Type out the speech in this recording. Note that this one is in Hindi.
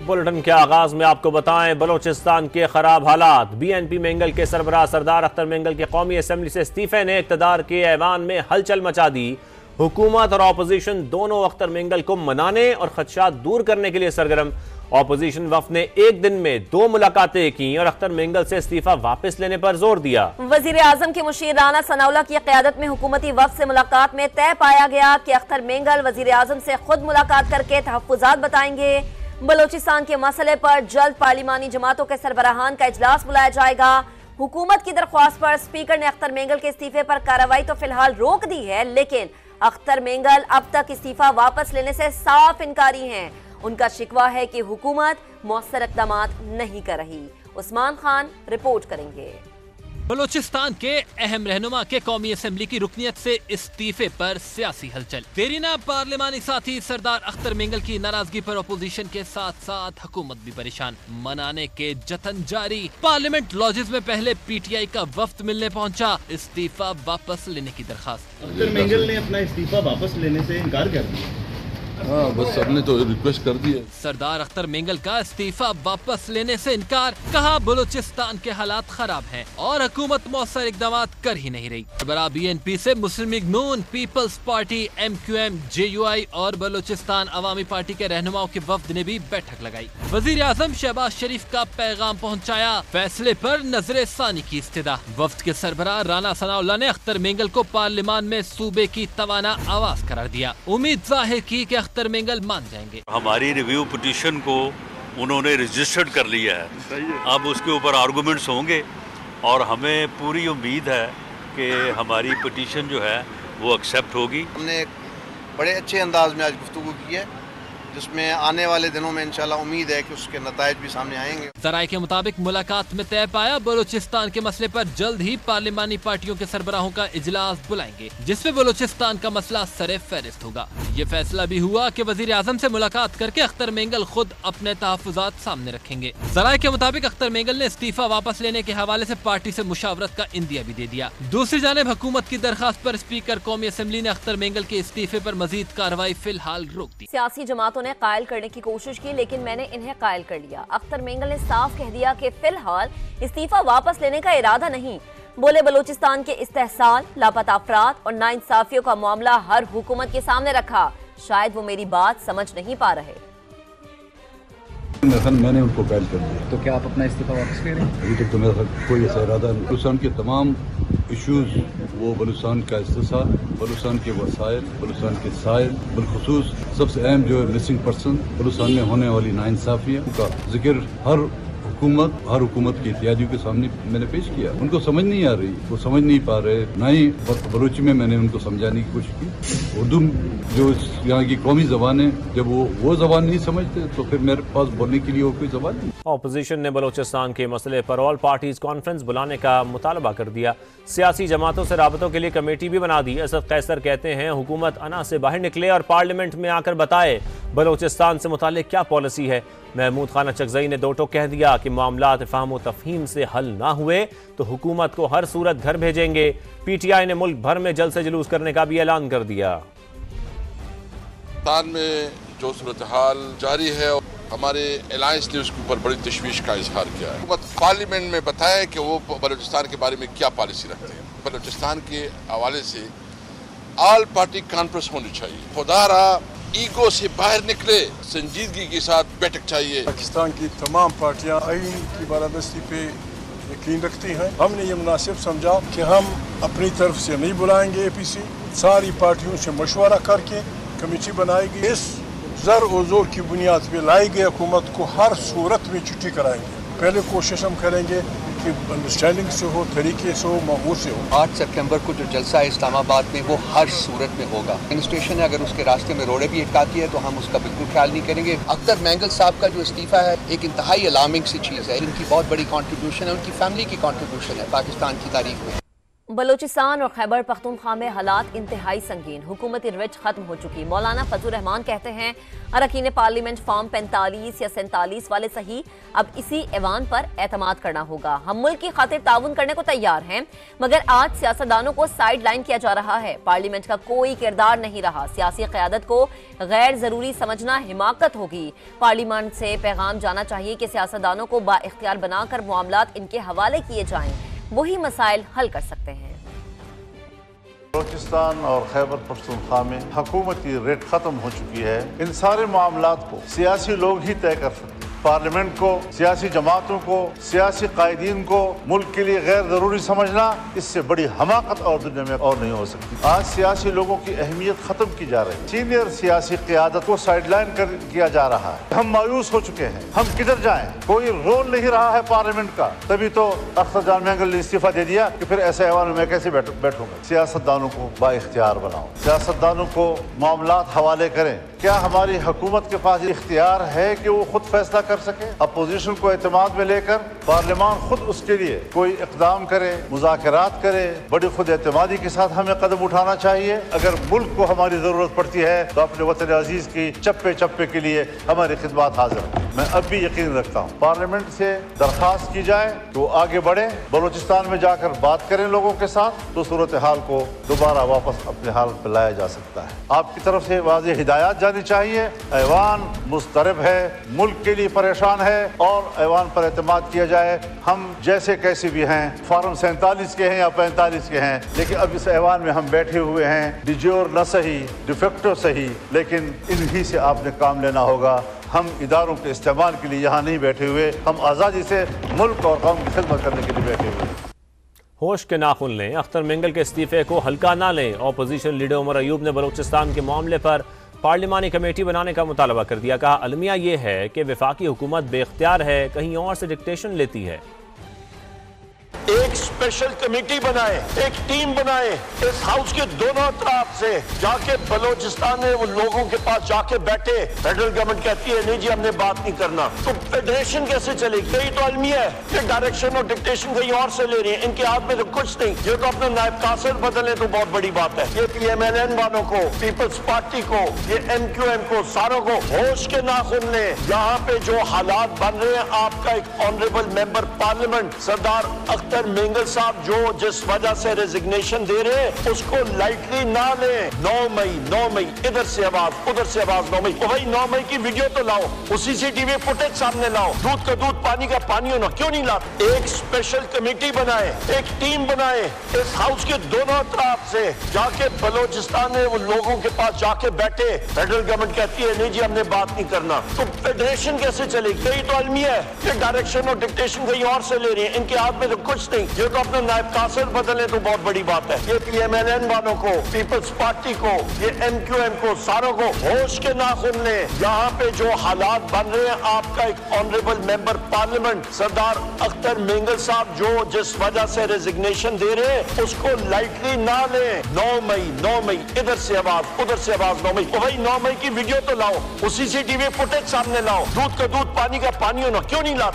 बुलेटिन के आगाज में आपको बताएं बलोचिस्तान के खराब हालात। बीएनपी मेंगल के सरबराह सरदार अख्तर मेंगल के कौमी असम्बली से इस्तीफे ने इक़्तिदार के ऐवान में हलचल मचा दी। हुकूमत और अपोजिशन दोनों अख्तर मेंगल को मनाने और खदशात दूर करने के लिए सरगर्म। अपोजिशन वफ्द ने एक दिन में 2 मुलाकातें की और अख्तर मेंगल से इस्तीफा वापस लेने पर जोर दिया। वजीर आजम के मुशीर राना सनाउल्लाह की क़यादत में हुकूमती वफ्द से मुलाकात में तय पाया गया कि अख्तर मेंगल वजीर आजम से खुद मुलाकात करके तहफ़्फ़ुज़ात बताएंगे। बलोचिस्तान के मसले पर जल्द पार्लिमानी जमातों के सरबराहान का इजलास बुलाया जाएगा। हुकूमत की दरख्वास्त पर स्पीकर ने अख्तर मेंगल के इस्तीफे पर कार्रवाई तो फिलहाल रोक दी है, लेकिन अख्तर मेंगल अब तक इस्तीफा वापस लेने से साफ इनकारी हैं। उनका शिकवा है कि हुकूमत मौसर इक़दाम नहीं कर रही। उस्मान खान रिपोर्ट करेंगे। बलोचिस्तान के अहम रहनुमा के कौमी असम्बली की रुकनियत से इस्तीफे पर सियासी हलचल। देरीना पार्लिमानी साथी सरदार अख्तर मेंगल की नाराजगी पर अपोजिशन के साथ साथ हुकूमत भी परेशान। मनाने के जतन जारी। पार्लियामेंट लॉजेस में पहले पीटीआई का वफ्द मिलने पहुंचा। इस्तीफा वापस लेने की दरखास्त। अख्तर मेंगल ने अपना इस्तीफा वापस लेने से इनकार कर दिया। हाँ, बस सबने तो रिक्वेस्ट कर दी है। सरदार अख्तर मेंगल का इस्तीफा वापस लेने से इनकार। कहा बलूचिस्तान के हालात खराब हैं और हुकूमत मौसर इकदाम कर ही नहीं रही। बरा बीएनपी से मुस्लिम लीग नून, पीपल्स पार्टी, एमक्यूएम, जेयूआई और बलूचिस्तान अवामी पार्टी के रहनुमाओं के वफ्द ने भी बैठक लगाई। वजीर आजम शहबाज शरीफ का पैगाम पहुँचाया। फैसले पर नजर सानी की इस्तदा। वफ्द के सरबराह राना सनाउल्लाह ने अख्तर मेंगल को पार्लियामान में सूबे की तवाना आवाज करार दिया। उम्मीद जाहिर की कि अख्तर मेंगल मान जाएंगे। हमारी रिव्यू पिटीशन को उन्होंने रजिस्टर्ड कर लिया है। अब उसके ऊपर आर्गूमेंट्स होंगे और हमें पूरी उम्मीद है कि हमारी पिटीशन जो है वो एक्सेप्ट होगी। हमने एक बड़े अच्छे अंदाज में आज गुफ्तगू की है, जिसमें आने वाले दिनों में इंशाल्लाह उम्मीद है कि उसके नतायज भी सामने आएंगे। जराये के मुताबिक मुलाकात में तय पाया बलूचिस्तान के मसले पर जल्द ही पार्लिमानी पार्टियों के सरबराहों का इजलास बुलाएंगे, जिसमें बलूचिस्तान का मसला सरे फहरिस्त होगा। ये फैसला भी हुआ कि वजीर आजम से मुलाकात करके अख्तर मेंगल खुद अपने तहफ़्फ़ुज़ात सामने रखेंगे। जराये के मुताबिक अख्तर मेंगल ने इस्तीफा वापस लेने के हवाले से पार्टी से मुशावरत का इंदिया भी दे दिया। दूसरी जानिब हुकूमत की दरखास्त पर स्पीकर कौमी असम्बली ने अख्तर मेंगल के इस्तीफे पर मजीद कार्रवाई फिलहाल रोक दी। सियासी जमातों ने कायल करने की कोशिश की, लेकिन मैंने इन्हें कायल कर लिया। अख्तर मेंगल ने साफ कह दिया कि फिलहाल इस्तीफा वापस लेने का इरादा नहीं। बोले बलूचिस्तान के इस्तेहसाल, लापता अफराद और नाइंसाफियों का मामला हर हुकूमत के सामने रखा। शायद वो मेरी बात समझ नहीं पा रहे। मैंने उनको कायल कर दिया। तो क्या आप अपना इस्तीफा वापस ले रहे हैं? अभी तक तो मेरा कोई ऐसा इरादा नहीं। बलूचिस्तान के तमाम इशूज़, वो बलूचिस्तान का इस्तेहसाल, बलूचिस्तान के वसाइल, बलूचिस्तान के साइल, बिलखुसूस सबसे अहम जो है मिसिंग पर्सन, बलूचिस्तान में होने वाली नाइंसाफियों का जिक्र हर हुकूमत के इत्यादियों के सामने मैंने पेश किया। उनको समझ नहीं आ रही, वो समझ नहीं पा रहे। ना ही बलूची में मैंने उनको समझाने की कोशिश की। उर्दू जो यहाँ की कौमी ज़बान है, जब वो ज़बान नहीं समझते तो फिर मेरे पास बोलने के लिए वो कोई ज़बान नहीं। अपोजिशन ने बलूचिस्तान के मसले पर ऑल पार्टीज कॉन्फ्रेंस बुलाने का मुतालबा कर दिया। सियासी जमातों से राबतों के लिए कमेटी भी बना दी। असद कैसर कहते हैं हुकूमत अना से बाहर निकले और पार्लियामेंट में आकर बताए बलूचिस्तान से मुताल्लिक क्या पॉलिसी है। महमूद खान अचकज़ई ने दो टोक कह दिया कि मामला फ़हम व तफ़हीम से हल ना हुए तो हुकूमत को हर सूरत घर भेजेंगे। पीटीआई ने मुल्क भर में जल्द से जुलूस करने का भी ऐलान कर दिया। पाकिस्तान में जो सूरत हाल जारी है, हमारे अलायंस ने उसके ऊपर बड़ी तशवीश का इजहार किया है। हुकूमत पार्लियामेंट में बताए कि वो बलूचिस्तान के बारे में क्या पॉलिसी रखते हैं। बलूचिस्तान के हवाले से ऑल पार्टी कॉन्फ्रेंस होनी चाहिए। खुदारा ईगो से बाहर निकले, संजीदगी के साथ बैठक चाहिए। पाकिस्तान की तमाम पार्टियां आईन की बालादस्ती पे यकीन रखती हैं। हमने ये मुनासिब समझा कि हम अपनी तरफ से नहीं बुलाएंगे एपीसी, सारी पार्टियों से मशवरा करके कमेटी बनाएगी। इस ज़र और ज़ोर की बुनियाद पे लाई गई हुकूमत को हर सूरत में छुट्टी कराएंगे। पहले कोशिश हम करेंगे कि अंडरस्टैंडिंग से हो, तरीके से हो, माहौल से हो। 8 सितंबर को जो जलसा है इस्लामाबाद में, वो हर सूरत में होगा। एडमिनिस्ट्रेशन है अगर उसके रास्ते में रोड़े भी अटकाती है तो हम उसका बिल्कुल ख्याल नहीं करेंगे। अख्तर मेंगल साहब का जो इस्तीफा है एक इंतहाई अलार्मिंग सी चीज़ है। इनकी बहुत बड़ी कॉन्ट्रीब्यूशन है, उनकी फैमिली की कॉन्ट्रीब्यूशन है पाकिस्तान की तारीख में। बलूचिस्तान और खैबर पख्तूनख्वा में हालात इंतहाई संगीन, हुकूमती रिच खत्म हो चुकी। मौलाना फजलुर रहमान कहते हैं अरकान पार्लियामेंट फॉर्म 45 या 47 वाले सही, अब इसी ऐवान पर एतमाद करना होगा। हम मुल्क की खातिर ताउन करने को तैयार हैं, मगर आज सियासतदानों को साइड लाइन किया जा रहा है। पार्लियामेंट का कोई किरदार नहीं रहा। सियासी क़यादत को गैर जरूरी समझना हिमाकत होगी। पार्लियामेंट से पैगाम जाना चाहिए कि सियासतदानों को बाइख्तियार बनाकर मामलात इनके हवाले किए जाएं, वही मसाइल हल कर सकते हैं। बलूचिस्तान और खैबर पख्तूनख्वा में हुकूमती रेट खत्म हो चुकी है। इन सारे मामलात को सियासी लोग ही तय कर सकते हैं। पार्लियामेंट को, सियासी जमातों को, सियासी कायदीन को मुल्क के लिए गैर जरूरी समझना, इससे बड़ी हमाकत और दुनिया में और नहीं हो सकती। आज सियासी लोगों की अहमियत खत्म की जा रही है। सीनियर सियासी क़यादत को साइडलाइन किया जा रहा है। हम मायूस हो चुके हैं। हम किधर जाएं? कोई रोल नहीं रहा है पार्लियामेंट का। तभी तो अख्तर जान मेंगल ने इस्तीफा दे दिया कि फिर ऐसे ऐवान में मैं कैसे बैठूंगा। सियासतदानों को बाइख्तियार बनाओ, सियासतदानों को मामलात हवाले करें। क्या हमारी हुकूमत के पास इख्तियार है कि वो खुद फैसला कर सके? अपोजिशन को एतमाद में लेकर पार्लियामान खुद उसके लिए कोई इक़दाम करे, मुज़ाकरात करे। बड़ी खुद एतमादी के साथ हमें कदम उठाना चाहिए। अगर मुल्क को हमारी ज़रूरत पड़ती है तो अपने वतन अजीज़ की चप्पे चप्पे के लिए हमारी खिदमत हाजिर है। मैं अब भी यकीन रखता हूँ पार्लियामेंट से दरख्वास्त की जाए कि वो आगे बढ़े, बलूचिस्तान में जाकर बात करें लोगों के साथ, तो सूरत हाल को दोबारा वापस अपने हाल पर लाया जा सकता है। आपकी तरफ से वाज़ेह हिदायत जानी चाहिए। ऐवान मुस्तरब है, मुल्क के लिए परेशान है और ऐवान पर एतमाद किया जाए। हम जैसे कैसे भी हैं, फॉर्म 47 के हैं या 45 के हैं, लेकिन अब इस ऐवान में हम बैठे हुए हैं। डिजोर न सही, डिफेक्टो सही, लेकिन इन्हीं से आपने काम लेना होगा। हम इदारों के इस्तेमाल के लिए यहाँ नहीं बैठे हुए, हम आज़ादी से मुल्क और कौम की खिदमत करने के लिए बैठे हुए हैं। होश के नाखून लें, अख्तर मेंगल के इस्तीफे को हल्का ना लें। ऑपोजिशन लीडर उमर अयूब ने बलूचिस्तान के मामले पर पार्लिमानी कमेटी बनाने का मुतालबा कर दिया। कहा अलमिया ये है कि वफाकी हुकूमत बेख्तियार है, कहीं और से डिक्टेशन लेती है। एक स्पेशल कमेटी बनाए, एक टीम बनाए, इस हाउस के दोनों तरफ से जाके बलूचिस्तान में वो लोगों के पास जाके बैठे। फेडरल गवर्नमेंट कहती है नहीं जी हमने बात नहीं करना, तो फेडरेशन कैसे चलेगी? यही तो अलमिया है कि डायरेक्शन और डिक्टेशन कहीं और से ले रही है। इनके हाथ में तो कुछ नहीं। ये तो अपना नायब कासिर बदले तो बहुत बड़ी बात है। ये PMLN वालों को, पीपल्स पार्टी को, ये MQM को, सारों को होश के नाखून ले। यहाँ पे जो हालात बन रहे हैं, आपका एक ऑनरेबल मेंबर पार्लियामेंट सरदार अख्तर मेंगल साहब जो जिस वजह से रेजिग्नेशन दे रहे हैं, उसको लाइटली ना ले। 9 मई इधर से आवाज उधर से आवाज। 9 मई, भाई 9 मई की वीडियो तो लाओ, उसी CCTV फुटेज सामने लाओ। दूध का दूध, पानी का पानी होना क्यों नहीं लाते? एक स्पेशल कमेटी बनाए, एक टीम बनाए, इस हाउस के दोनों तरफ से जाके बलूचिस्तान में वो लोगों के पास जाके बैठे। फेडरल गवर्नमेंट कहती है नहीं जी हमने बात नहीं करना, तो फेडरेशन कैसे चलेगी? यही तो अलमिया है कि डायरेक्शन और डिक्टेशन कहीं और से ले रही है। इनके हाथ में तो कुछ नहीं। ये तो अपना नायब कासिर बदले तो बहुत बड़ी बात है। ये PMLN वालों को, पीपल्स पार्टी को, ये MQM को, सारों को होश के नाखून ले। यहाँ पे जो हालात बन रहे हैं, आपका एक ऑनरेबल मेंबर पार्लियामेंट सरदार अख्तर मेंगल साहब जो जिस वजह से रेजिग्नेशन दे रहे हैं, उसको लाइटली ना ले। 9 मई इधर से आवाज उधर से आवाज। 9 मई, भाई 9 मई की वीडियो तो लाओ, उसी CCTV फुटेज सामने लाओ। दूध का दूध, पानी का पानी होना क्यों नहीं लाते?